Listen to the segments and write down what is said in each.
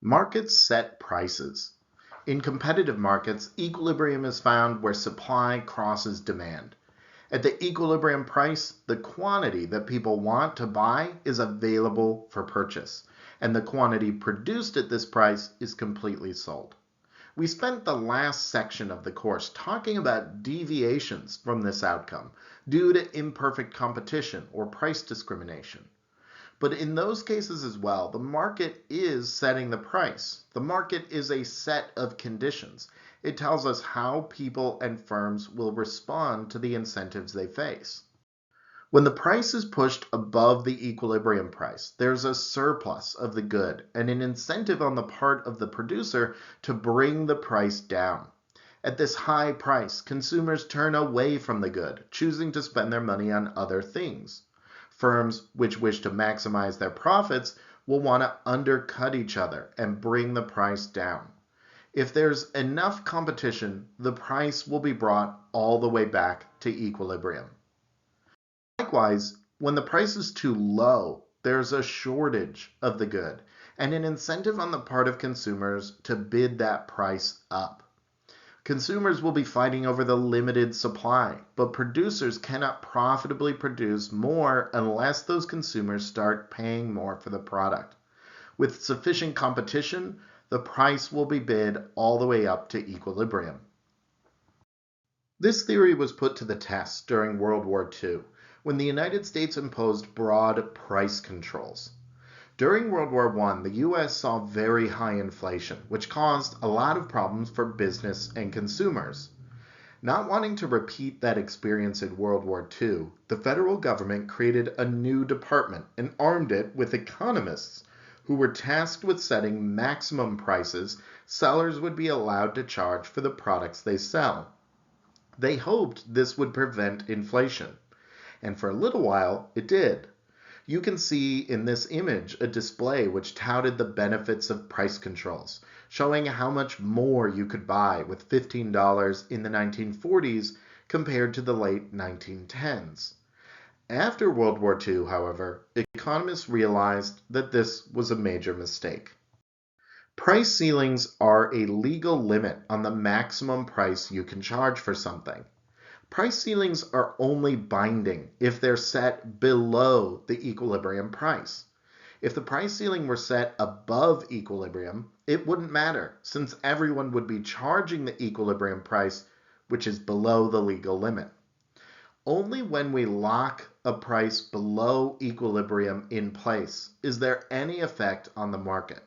Markets set prices. In competitive markets, equilibrium is found where supply crosses demand. At the equilibrium price, the quantity that people want to buy is available for purchase, and the quantity produced at this price is completely sold. We spent the last section of the course talking about deviations from this outcome due to imperfect competition or price discrimination. But in those cases as well, the market is setting the price. The market is a set of conditions. It tells us how people and firms will respond to the incentives they face. When the price is pushed above the equilibrium price, there's a surplus of the good and an incentive on the part of the producer to bring the price down. At this high price, consumers turn away from the good, choosing to spend their money on other things. Firms which wish to maximize their profits will want to undercut each other and bring the price down. If there's enough competition, the price will be brought all the way back to equilibrium. Likewise, when the price is too low, there's a shortage of the good and an incentive on the part of consumers to bid that price up. Consumers will be fighting over the limited supply, but producers cannot profitably produce more unless those consumers start paying more for the product. With sufficient competition, the price will be bid all the way up to equilibrium. This theory was put to the test during World War II, when the United States imposed broad price controls. During World War I, the US saw very high inflation, which caused a lot of problems for business and consumers. Not wanting to repeat that experience in World War II, the federal government created a new department and armed it with economists who were tasked with setting maximum prices sellers would be allowed to charge for the products they sell. They hoped this would prevent inflation, and for a little while it did. You can see in this image a display which touted the benefits of price controls, showing how much more you could buy with $15 in the 1940s compared to the late 1910s. After World War II, however, economists realized that this was a major mistake. Price ceilings are a legal limit on the maximum price you can charge for something. Price ceilings are only binding if they're set below the equilibrium price. If the price ceiling were set above equilibrium, it wouldn't matter, since everyone would be charging the equilibrium price, which is below the legal limit. Only when we lock a price below equilibrium in place is there any effect on the market.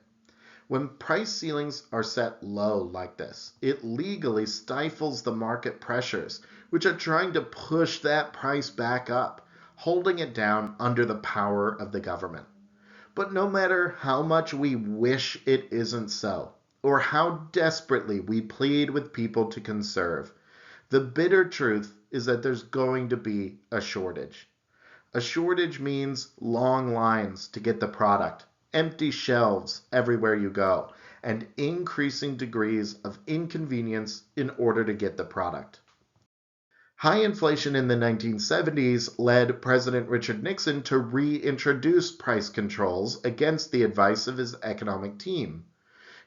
When price ceilings are set low like this, it legally stifles the market pressures, which are trying to push that price back up, holding it down under the power of the government. But no matter how much we wish it isn't so, or how desperately we plead with people to conserve, the bitter truth is that there's going to be a shortage. A shortage means long lines to get the product, empty shelves everywhere you go, and increasing degrees of inconvenience in order to get the product. High inflation in the 1970s led President Richard Nixon to reintroduce price controls against the advice of his economic team.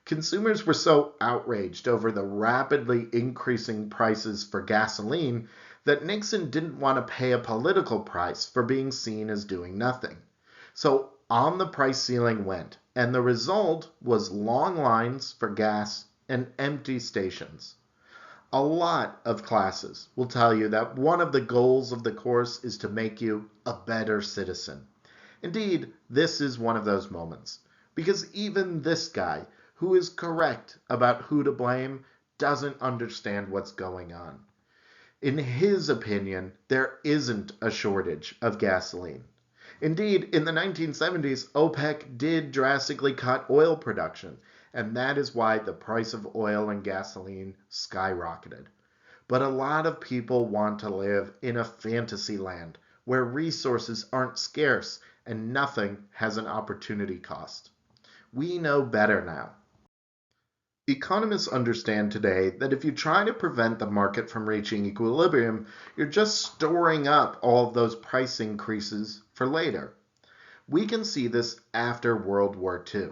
Consumers were so outraged over the rapidly increasing prices for gasoline that Nixon didn't want to pay a political price for being seen as doing nothing. So on the price ceiling went, and the result was long lines for gas and empty stations. A lot of classes will tell you that one of the goals of the course is to make you a better citizen. Indeed, this is one of those moments, because even this guy, who is correct about who to blame, doesn't understand what's going on. In his opinion, there isn't a shortage of gasoline. Indeed, in the 1970s, OPEC did drastically cut oil production, and that is why the price of oil and gasoline skyrocketed. But a lot of people want to live in a fantasy land where resources aren't scarce and nothing has an opportunity cost. We know better now. Economists understand today that if you try to prevent the market from reaching equilibrium, you're just storing up all of those price increases for later. We can see this after World War II.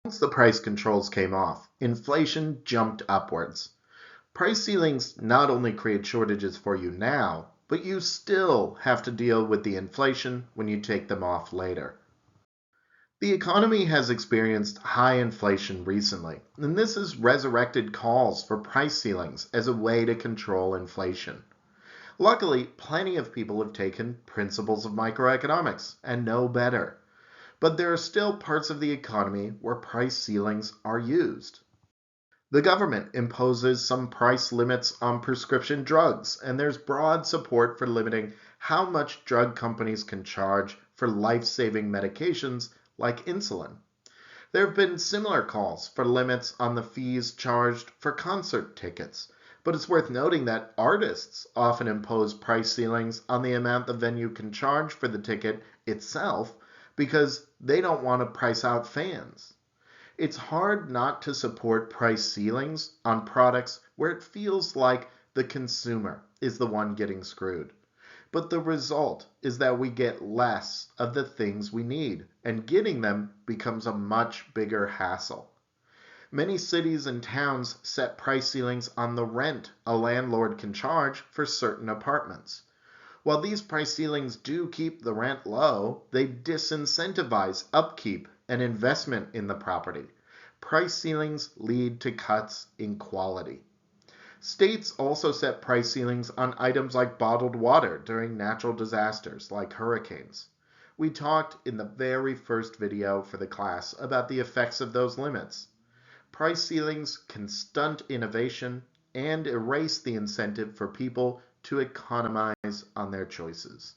Once the price controls came off, inflation jumped upwards. Price ceilings not only create shortages for you now, but you still have to deal with the inflation when you take them off later. The economy has experienced high inflation recently, and this has resurrected calls for price ceilings as a way to control inflation. Luckily, plenty of people have taken principles of microeconomics and know better. But there are still parts of the economy where price ceilings are used. The government imposes some price limits on prescription drugs, and there's broad support for limiting how much drug companies can charge for life-saving medications like insulin. There have been similar calls for limits on the fees charged for concert tickets, but it's worth noting that artists often impose price ceilings on the amount the venue can charge for the ticket itself because they don't want to price out fans. It's hard not to support price ceilings on products where it feels like the consumer is the one getting screwed. But the result is that we get less of the things we need, and getting them becomes a much bigger hassle. Many cities and towns set price ceilings on the rent a landlord can charge for certain apartments. While these price ceilings do keep the rent low, they disincentivize upkeep and investment in the property. Price ceilings lead to cuts in quality. States also set price ceilings on items like bottled water during natural disasters like hurricanes. We talked in the very first video for the class about the effects of those limits. Price ceilings can stunt innovation and erase the incentive for people to economize on their choices.